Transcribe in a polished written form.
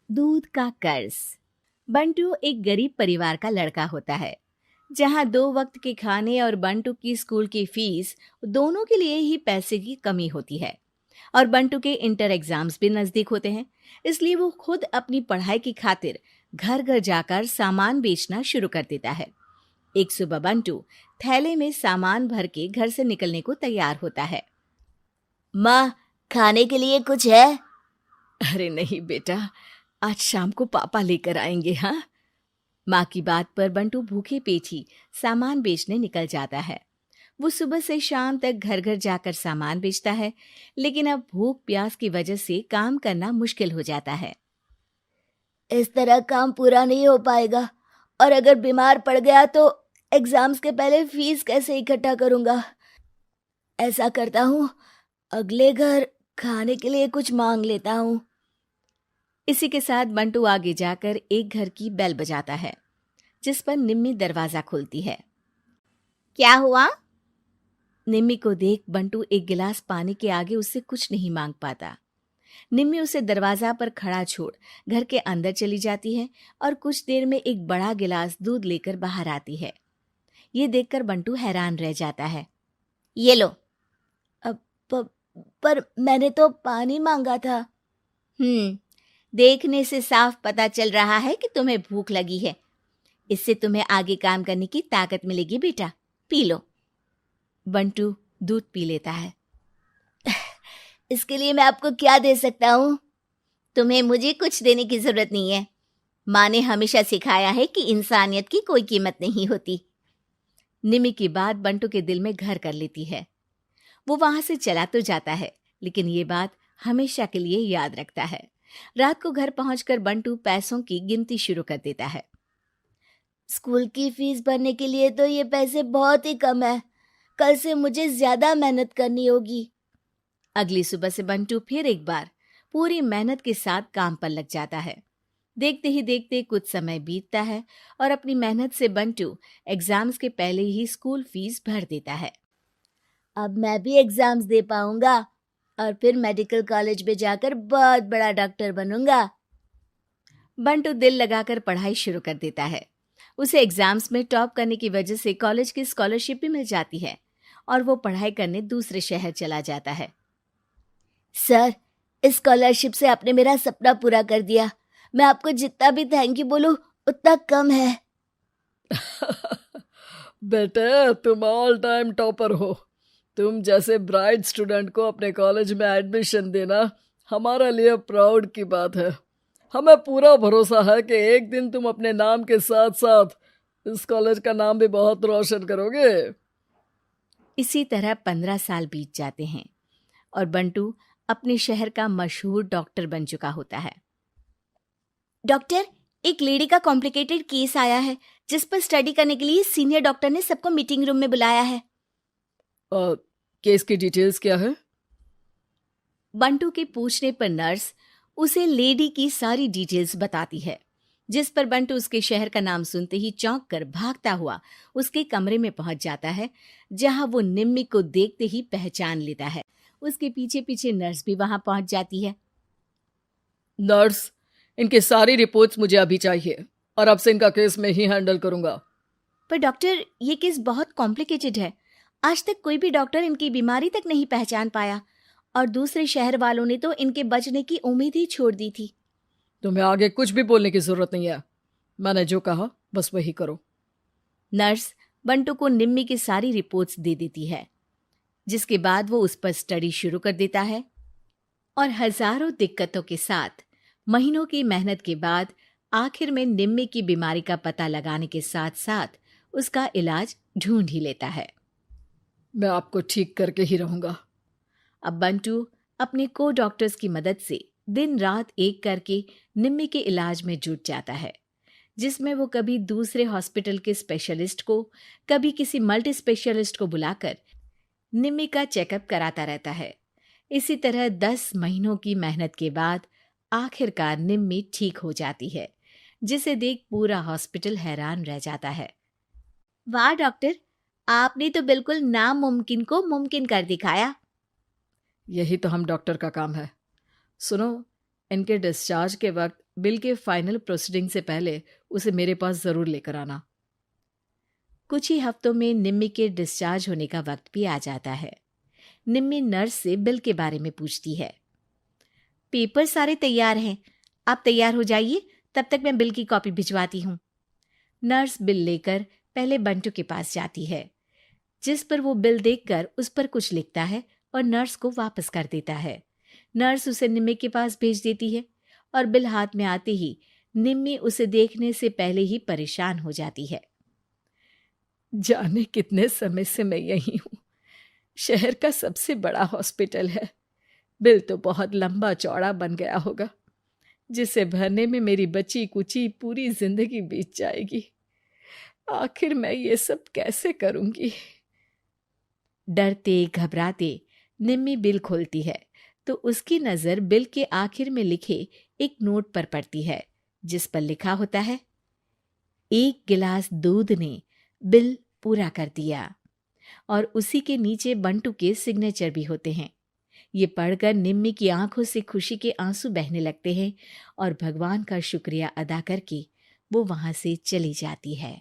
दूध का कर्ज। बंटू एक गरीब परिवार का लड़का होता है, जहां 2 वक्त के खाने और बंटू की स्कूल की फीस दोनों के लिए ही पैसे की कमी होती है। और बंटू के इंटर एग्जाम्स भी नजदीक होते हैं, इसलिए वो खुद अपनी पढ़ाई की खातिर घर घर जाकर सामान बेचना शुरू कर देता है। एक सुबह बंटू थैले में सामान भर के घर से निकलने को तैयार होता है। माँ, खाने के लिए कुछ है? अरे नहीं बेटा, आज शाम को पापा लेकर आएंगे। हाँ, माँ की बात पर बंटू भूखे पेट ही सामान बेचने निकल जाता है। वो सुबह से शाम तक घर घर जाकर सामान बेचता है, लेकिन अब भूख प्यास की वजह से काम करना मुश्किल हो जाता है। इस तरह काम पूरा नहीं हो पाएगा, और अगर बीमार पड़ गया तो एग्जाम्स के पहले फीस कैसे इकट्ठा करूंगा? ऐसा करता हूँ, अगले घर खाने के लिए कुछ मांग लेता हूँ। इसी के साथ बंटू आगे जाकर एक घर की बेल बजाता है, जिस पर निम्मी दरवाजा खोलती है। क्या हुआ? निम्मी को देख बंटू एक गिलास पानी के आगे उससे कुछ नहीं मांग पाता। निम्मी उसे दरवाजा पर खड़ा छोड़ घर के अंदर चली जाती है और कुछ देर में एक बड़ा गिलास दूध लेकर बाहर आती है। ये देखकर बंटू हैरान रह जाता है। ये लो। अब पर मैंने तो पानी मांगा था। देखने से साफ पता चल रहा है कि तुम्हें भूख लगी है। इससे तुम्हें आगे काम करने की ताकत मिलेगी बेटा, पी लो। बंटू दूध पी लेता है। इसके लिए मैं आपको क्या दे सकता हूँ? तुम्हें मुझे कुछ देने की जरूरत नहीं है। माँ ने हमेशा सिखाया है कि इंसानियत की कोई कीमत नहीं होती। निमी की बात बंटू के दिल में घर कर लेती है। वो वहां से चला तो जाता है, लेकिन ये बात हमेशा के लिए याद रखता है। रात को घर पहुंचकर बंटू पैसों की गिनती शुरू कर देता है। स्कूल की फीस भरने के लिए तो ये पैसे बहुत ही कम है। कल से मुझे ज्यादा मेहनत करनी होगी। अगली सुबह से बंटू फिर एक बार पूरी मेहनत के साथ काम पर लग जाता है। देखते ही देखते कुछ समय बीतता है और अपनी मेहनत से बंटू एग्जाम्स के पहले ही स्कूल फीस भर देता है। अब मैं भी एग्जाम्स दे पाऊंगा और फिर मेडिकल कॉलेज में जाकर बहुत बड़ा डॉक्टर बनूंगा। बंटू दिल लगाकर पढ़ाई शुरू कर देता है। उसे एग्जाम्स में टॉप करने की वजह से कॉलेज की स्कॉलरशिप भी मिल जाती है और वो पढ़ाई करने दूसरे शहर चला जाता है। सर, इस स्कॉलरशिप से आपने मेरा सपना पूरा कर दिया। मैं आपको जितना भी थैंक यू बोलूं उतना कम है। बेटे, तुम ऑल टाइम टॉपर हो। तुम जैसे ब्राइट स्टूडेंट को अपने कॉलेज में एडमिशन देना हमारे लिए प्राउड की बात है। हमें पूरा भरोसा है कि एक दिन तुम अपने नाम के साथ साथ इस कॉलेज का नाम भी बहुत रोशन करोगे। इसी तरह 15 साल बीत जाते हैं और बंटू अपने शहर का मशहूर डॉक्टर बन चुका होता है। डॉक्टर, एक लेडी का कॉम्प्लिकेटेड केस आया है, जिस पर स्टडी करने के लिए सीनियर डॉक्टर ने सबको मीटिंग रूम में बुलाया है। केस की डिटेल्स क्या है? बंटू के पूछने पर नर्स उसे लेडी की सारी डिटेल्स बताती है, जिस पर बंटू उसके शहर का नाम सुनते ही चौंक कर भागता हुआ उसके कमरे में पहुंच जाता है, जहां वो निम्मी को देखते ही पहचान लेता है। उसके पीछे पीछे नर्स भी वहां पहुंच जाती है। नर्स, इनकी सारी रिपोर्ट्स मुझे अभी चाहिए और अब से इनका केस मैं ही हैंडल करूंगा। पर डॉक्टर, ये केस बहुत कॉम्प्लिकेटेड है। आज तक कोई भी डॉक्टर इनकी बीमारी तक नहीं पहचान पाया, और दूसरे शहर वालों ने तो इनके बचने की उम्मीद ही छोड़ दी थी। तुम्हें आगे कुछ भी बोलने की जरूरत नहीं है। मैंने जो कहा बस वही करो। नर्स बंटू को निम्मी की सारी रिपोर्ट्स दे देती है, जिसके बाद वो उस पर स्टडी शुरू कर देता है और हजारों दिक्कतों के साथ महीनों की मेहनत के बाद आखिर में निम्मी की बीमारी का पता लगाने के साथ साथ उसका इलाज ढूंढ ही लेता है। मैं आपको ठीक करके ही रहूंगा। अब बंटू अपने को डॉक्टर्स की मदद से दिन रात एक करके निम्मी के इलाज में जुट जाता है, जिसमें वो कभी दूसरे हॉस्पिटल के स्पेशलिस्ट को, कभी किसी मल्टी स्पेशलिस्ट को बुलाकर निम्मी का चेकअप कराता रहता है। इसी तरह 10 महीनों की मेहनत के बाद आखिरकार निम्मी ठीक हो जाती है, जिसे देख पूरा हॉस्पिटल हैरान रह जाता है। वाह डॉक्टर, आपने तो बिल्कुल नामुमकिन को मुमकिन कर दिखाया। यही तो हम डॉक्टर का काम है। सुनो, इनके डिस्चार्ज के वक्त बिल के फाइनल प्रोसीडिंग से पहले उसे मेरे पास ज़रूर लेकर आना। कुछ ही हफ्तों में निम्मी के डिस्चार्ज होने का वक्त भी आ जाता है। निम्मी नर्स से बिल के बारे में पूछती है। पेपर सारे तैयार हैं, आप तैयार हो जाइए, तब तक मैं बिल की कॉपी भिजवाती हूँ। नर्स बिल लेकर पहले बंटू के पास जाती है, जिस पर वो बिल देखकर उस पर कुछ लिखता है और नर्स को वापस कर देता है। नर्स उसे निम्मी के पास भेज देती है और बिल हाथ में आते ही निम्मी उसे देखने से पहले ही परेशान हो जाती है। जाने कितने समय से मैं यहीं हूँ। शहर का सबसे बड़ा हॉस्पिटल है। बिल तो बहुत लंबा चौड़ा बन गया होगा, जिसे भरने में मेरी बची कुची पूरी जिंदगी बीत जाएगी। आखिर मैं ये सब कैसे करूंगी? डरते घबराते निम्मी बिल खोलती है तो उसकी नज़र बिल के आखिर में लिखे एक नोट पर पड़ती है, जिस पर लिखा होता है, 1 गिलास दूध ने बिल पूरा कर दिया। और उसी के नीचे बंटू के सिग्नेचर भी होते हैं। ये पढ़कर निम्मी की आंखों से खुशी के आंसू बहने लगते हैं और भगवान का शुक्रिया अदा करके वो वहां से चली जाती है।